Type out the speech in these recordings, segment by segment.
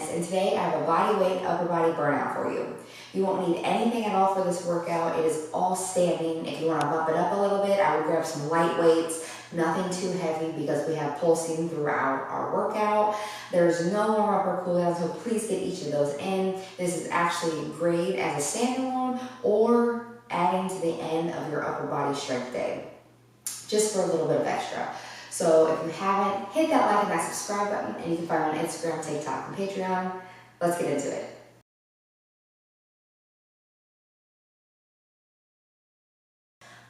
Dennis, and today I have a body weight upper body burnout for you. You won't need anything at all for this workout. It is all standing. If you want to bump it up a little bit, I would grab some light weights, nothing too heavy because we have pulsing throughout our workout. There's no warm up or cool down, so please get each of those in. This is actually great as a standalone or adding to the end of your upper body strength day, just for a little bit of extra. So if you haven't, hit that like and that subscribe button, and you can find me on Instagram, TikTok, and Patreon. Let's get into it.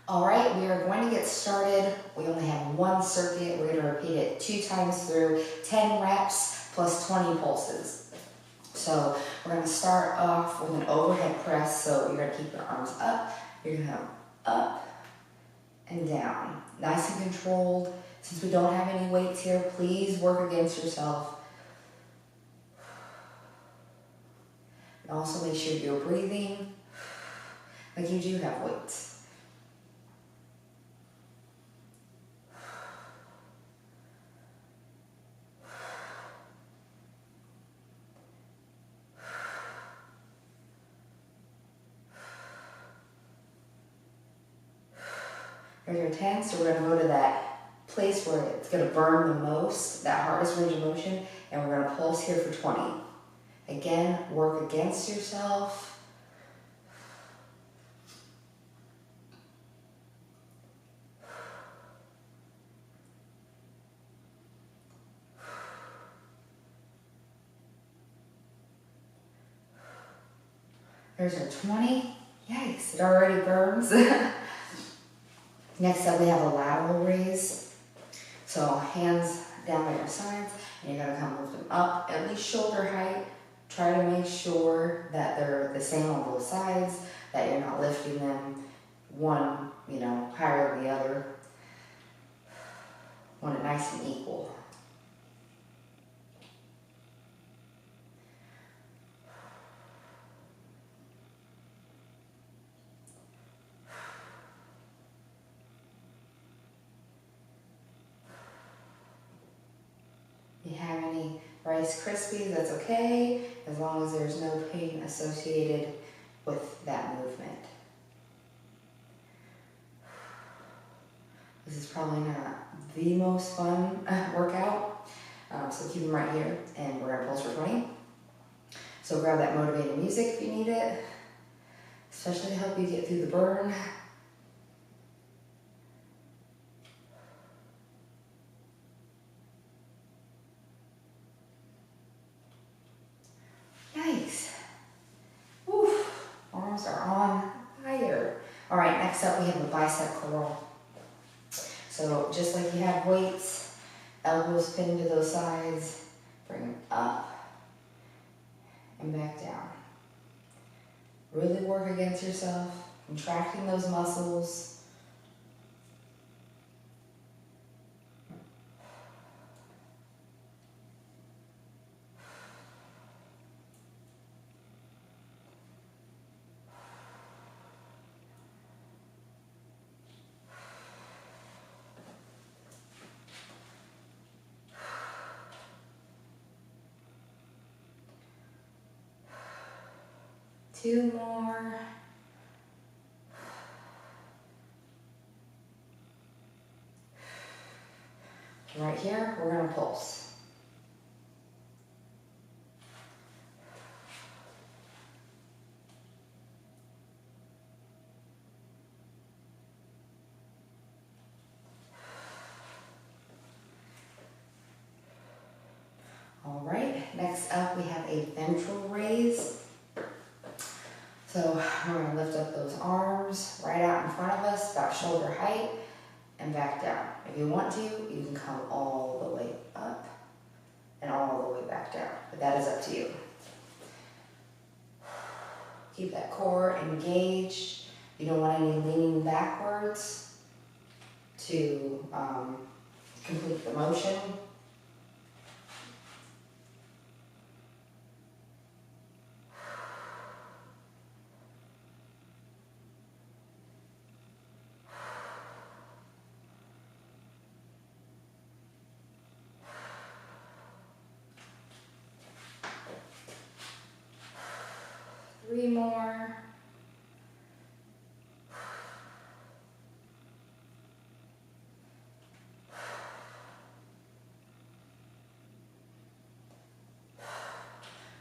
All right, we are going to get started. We only have one circuit. We're going to repeat it 2 times through 10 reps plus 20 pulses. So we're going to start off with an overhead press. So you're going to keep your arms up. You're going to have up and down. Nice and controlled. Since we don't have any weights here, please work against yourself. And also make sure you're breathing like you do have weights. There's your 10, so we're going to go to that place where it's going to burn the most, that hardest range of motion, and we're going to pulse here for 20. Again, work against yourself. There's our 20. Yikes, it already burns. Next up, we have a lateral raise. So hands down by your sides, and you're gonna come lift them up at least shoulder height. Try to make sure that they're the same on both sides, that you're not lifting them one, higher than the other. Want it nice and equal. If you have any Rice Krispies, that's okay, as long as there's no pain associated with that movement. This is probably not the most fun workout, so keep them right here, and we're gonna pulse for 20. So grab that motivating music if you need it, especially to help you get through the burn. Yikes. Oof. Arms are on fire. All right, next up we have the bicep curl. So just like you have weights, elbows pinned to those sides, bring them up and back down. Really work against yourself, contracting those muscles. Two more. Right here, we're going to pulse. All right, next up we have a ventral raise. So we're going to lift up those arms right out in front of us, about shoulder height, and back down. If you want to, you can come all the way up and all the way back down, but that is up to you. Keep that core engaged. You don't want any leaning backwards to complete the motion. 3 more.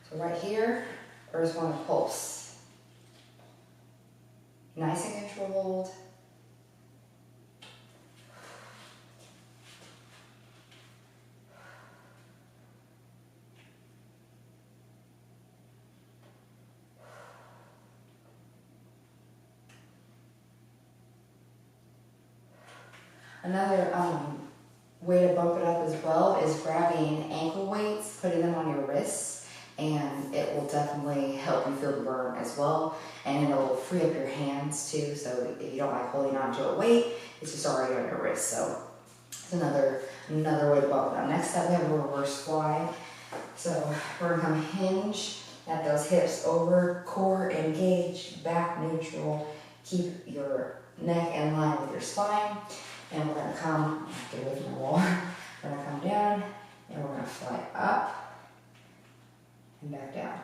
So right here, we're just going to pulse. Nice and controlled. Another way to bump it up as well is grabbing ankle weights, putting them on your wrists, and it will definitely help you feel the burn as well. And it'll free up your hands too, so if you don't like holding on to a weight, it's just already on your wrist. So it's another way to bump it up. Next up, we have a reverse fly. So we're gonna come hinge at those hips over, core engaged, back neutral. Keep your neck in line with your spine. And we're going to come, get away from the wall, we're going to come down, and we're going to fly up and back down.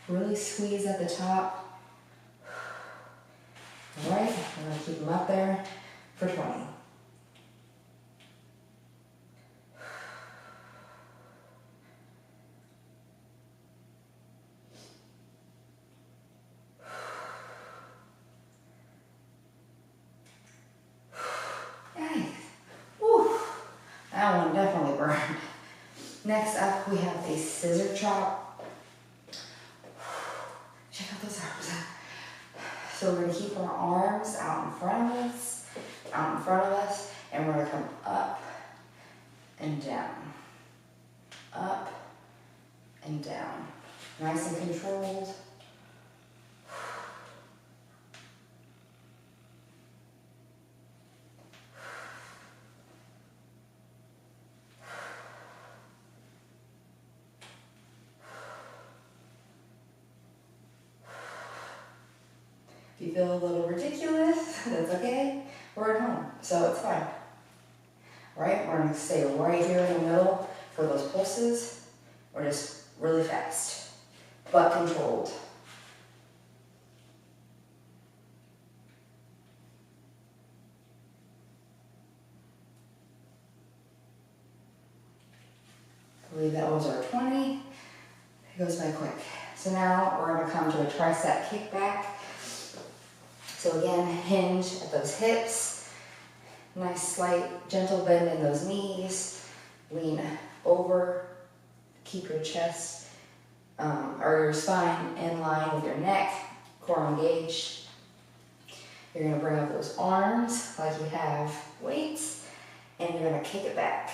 Really squeeze at the top. All right, we're going to keep them up there for 20. Yikes. Woo. That one definitely burned. Next up, we have a scissor chop. Check out those arms. So we're going to keep our arms out in front of us, and we're going to come up and down, up and down. Nice and controlled. If you feel a little ridiculous, that's okay. We're at home, so it's fine. All right, we're gonna stay right here in the middle for those pulses. We're just really fast, but controlled. I believe that was our 20. It goes by quick. So now we're gonna come to a tricep kickback. So again, hinge at those hips. Nice slight gentle bend in those knees. Lean over. Keep your chest or your spine in line with your neck. Core engaged. You're gonna bring up those arms like you have weights, and you're gonna kick it back.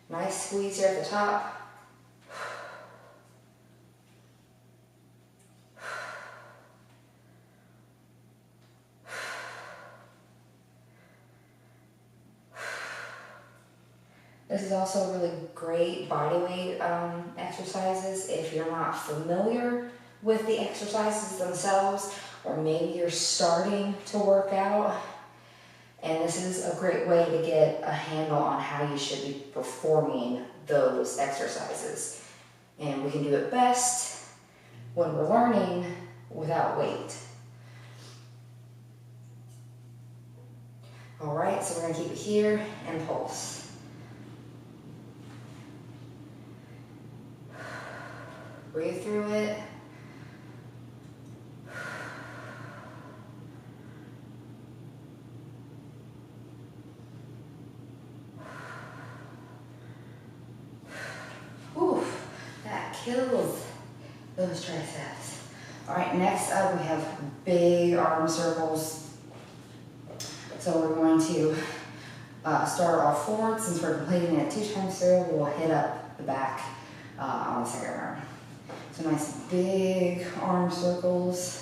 Nice squeeze here at the top. This is also really great bodyweight exercises if you're not familiar with the exercises themselves, or maybe you're starting to work out. And this is a great way to get a handle on how you should be performing those exercises. And we can do it best when we're learning without weight. All right, so we're gonna keep it here and pulse. Breathe through it. Whew, that kills those triceps. All right, next up we have big arm circles. So we're going to start off forward. Since we're completing it 2 times through, we'll hit up the back on the second round. So nice big arm circles.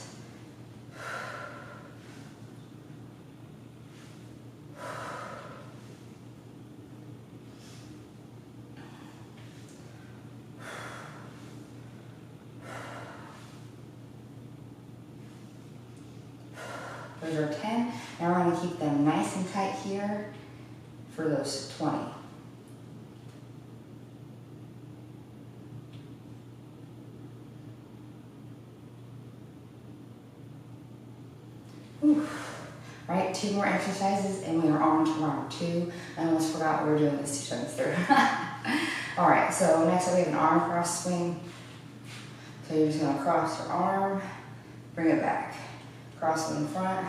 Those are 10. Now we're going to keep them nice and tight here for those 20. Whew. Right, 2 more exercises and we are on to round 2. I almost forgot we were doing this 2 times through. All right, so next up we have an arm cross swing. So you're just going to cross your arm, bring it back. Cross it in front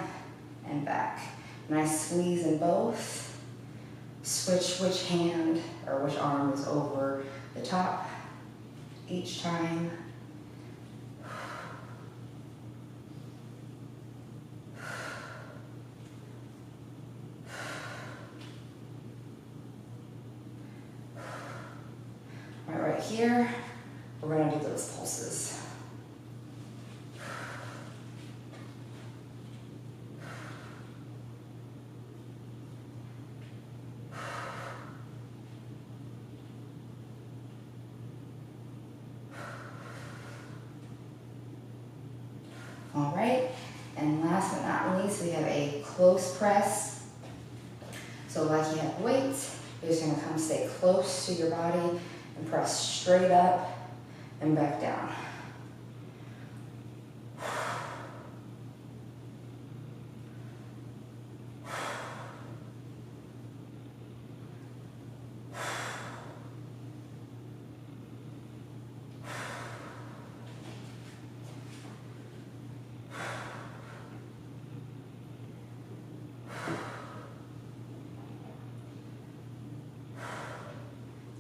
and back. Nice squeeze in both. Switch which hand or which arm is over the top each time. Right here, we're going to do those pulses. All right, and last but not least, we have a close press. So like you have weights, you're just gonna come stay close to your body and press straight up and back down.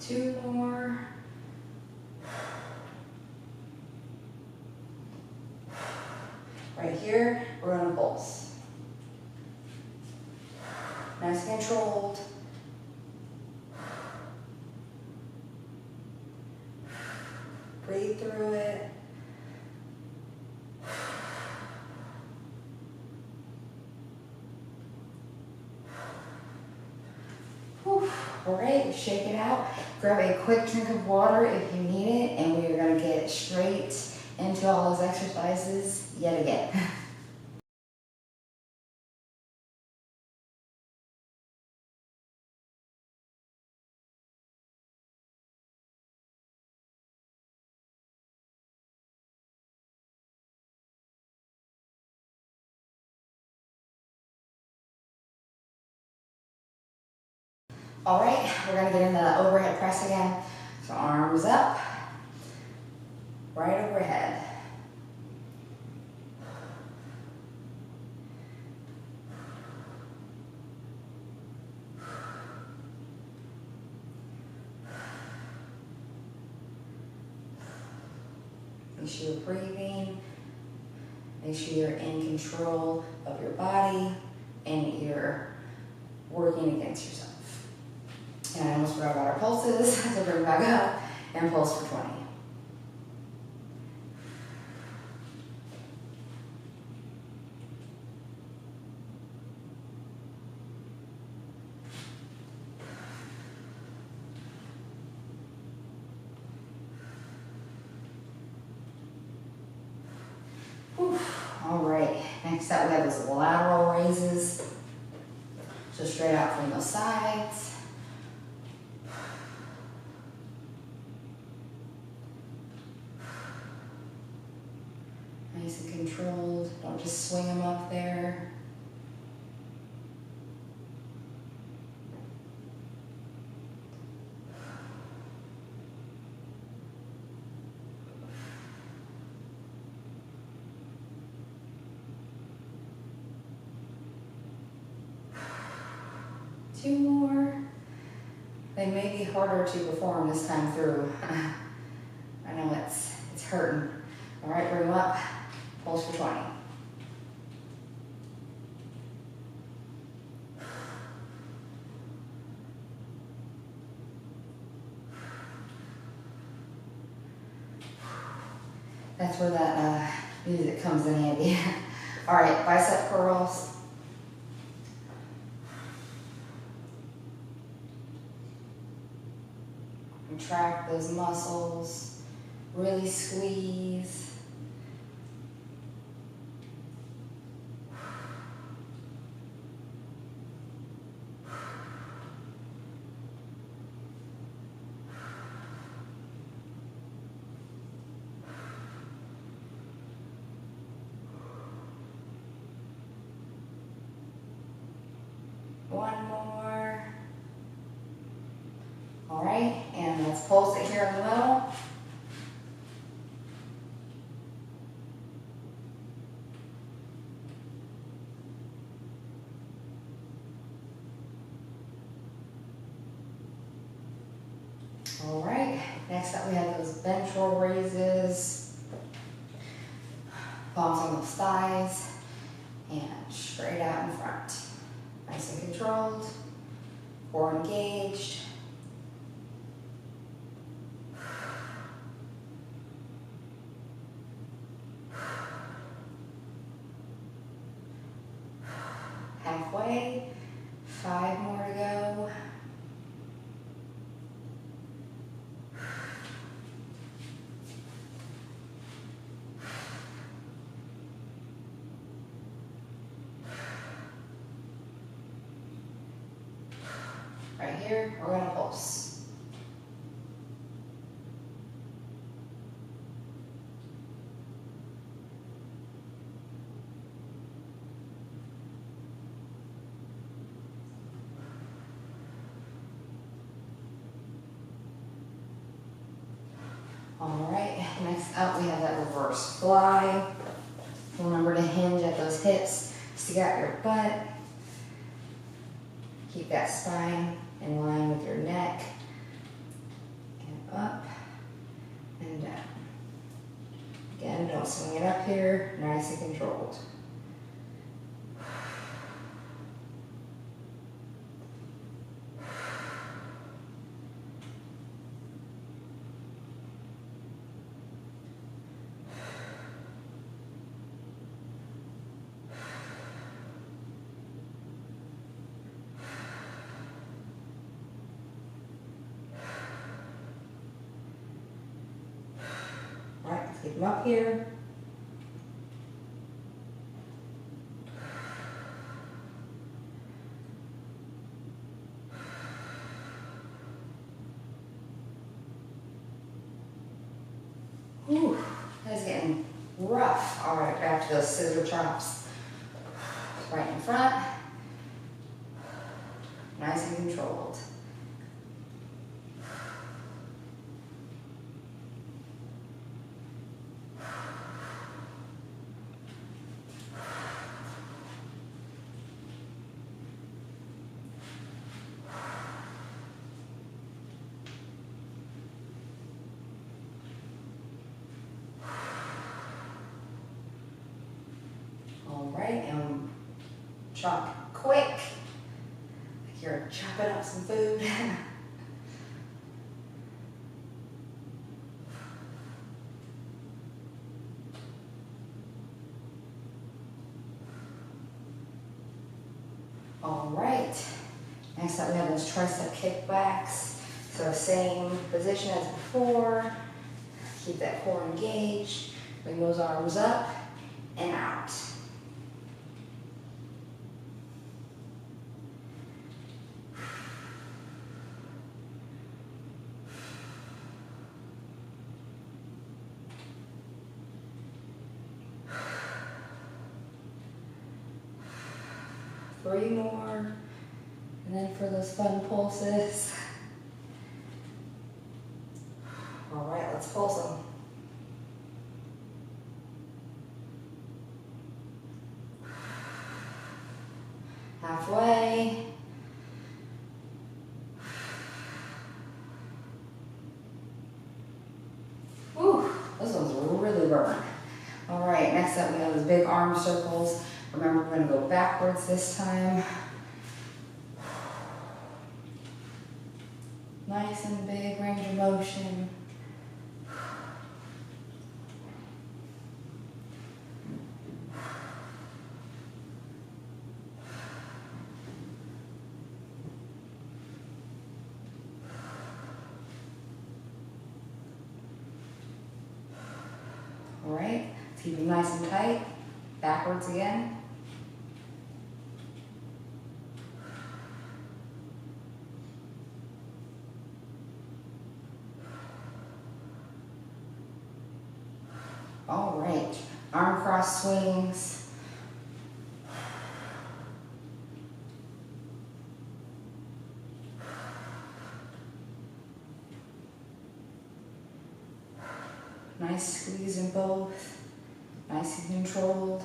Two more. Right here, we're gonna pulse. Nice and controlled. Breathe through it. Whew. All right, shake it out. Grab a quick drink of water if you need it, and we are gonna get straight into all those exercises yet again. All right, we're gonna get into the overhead press again. So arms up, right overhead. Make sure you're breathing. Make sure you're in control of your body and you're working against yourself. And I almost forgot about our pulses, so bring back up and pulse for 20. Whew. All right, next up we have those lateral raises. So straight out from the sides. Nice and controlled. Don't just swing them up there. Two more. They may be harder to perform this time through. I know it's hurting. All right, bring them up. Pulse for 20. That's where that music comes in handy. All right, bicep curls. Contract those muscles, really squeeze. One more. All right, and let's pulse it here in the middle. All right, next up we have those ventral raises. Palms on those thighs and straight out in front. Nice and controlled, core engaged. Halfway, 5 more to go. Right here, we're gonna pulse. All right, next up we have that reverse fly. Remember to hinge at those hips, stick out your butt. Keep that spine in line with your neck. And up and down. Again, don't swing it up here, nice and controlled. Keep them up here. Whew, that's getting rough. All right, back to those scissor chops. Right in front. Nice and controlled. Right, and chop quick, like you're chopping up some food. All right, next up we have those tricep kickbacks. So same position as before, keep that core engaged, bring those arms up and out. Three more, and then for those fun pulses. All right, let's pulse them. Halfway. Whew, those ones really burn. All right, next up we have those big arm circles. Remember, we're going to go backwards this time. Nice and big range of motion. right, let's keep them nice and tight. Backwards again. All right, arm cross swings. Nice squeeze in both, nice and controlled.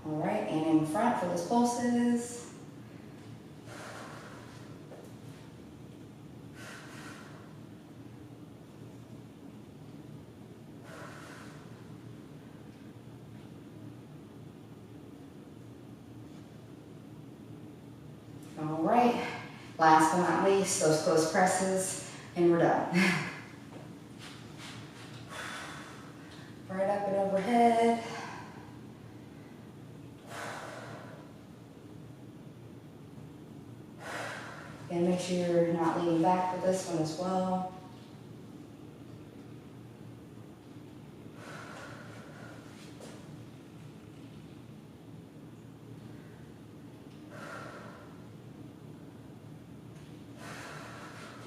All right, and in front for those pulses. All right, last but not least, those close presses, and we're done. Right up and overhead. And make sure you're not leaning back for this one as well.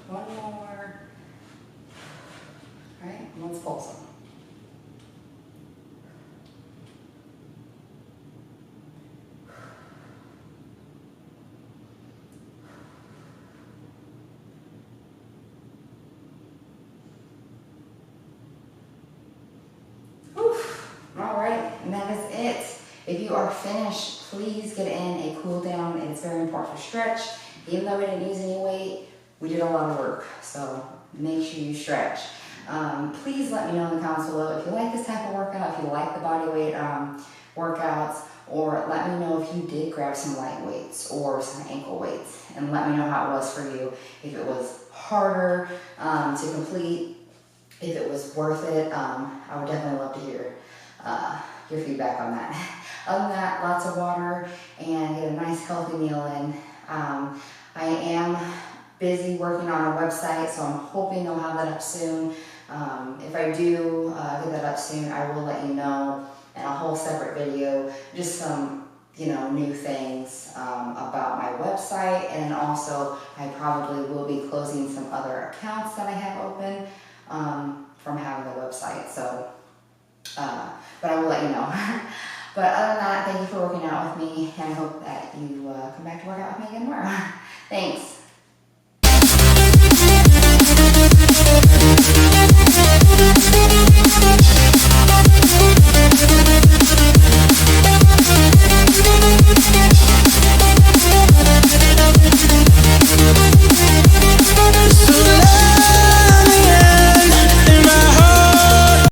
One more. All right, let's pulse them. All right, and that is it. If you are finished, please get in a cool down. It's very important for stretch. Even though we didn't use any weight, we did a lot of work, so make sure you stretch. Please let me know in the comments below if you like this type of workout, if you like the body weight workouts, or let me know if you did grab some light weights or some ankle weights, and let me know how it was for you. If it was harder to complete, if it was worth it, I would definitely love to hear your feedback on that. Other than that, lots of water and get a nice healthy meal in. I am busy working on a website, so I'm hoping they'll have that up soon. If I do get that up soon, I will let you know in a whole separate video, just some new things about my website, and also I probably will be closing some other accounts that I have open from having the website. So, but I will let you know. But other than that, thank you for working out with me, and I hope that you come back to work out with me again tomorrow. Thanks.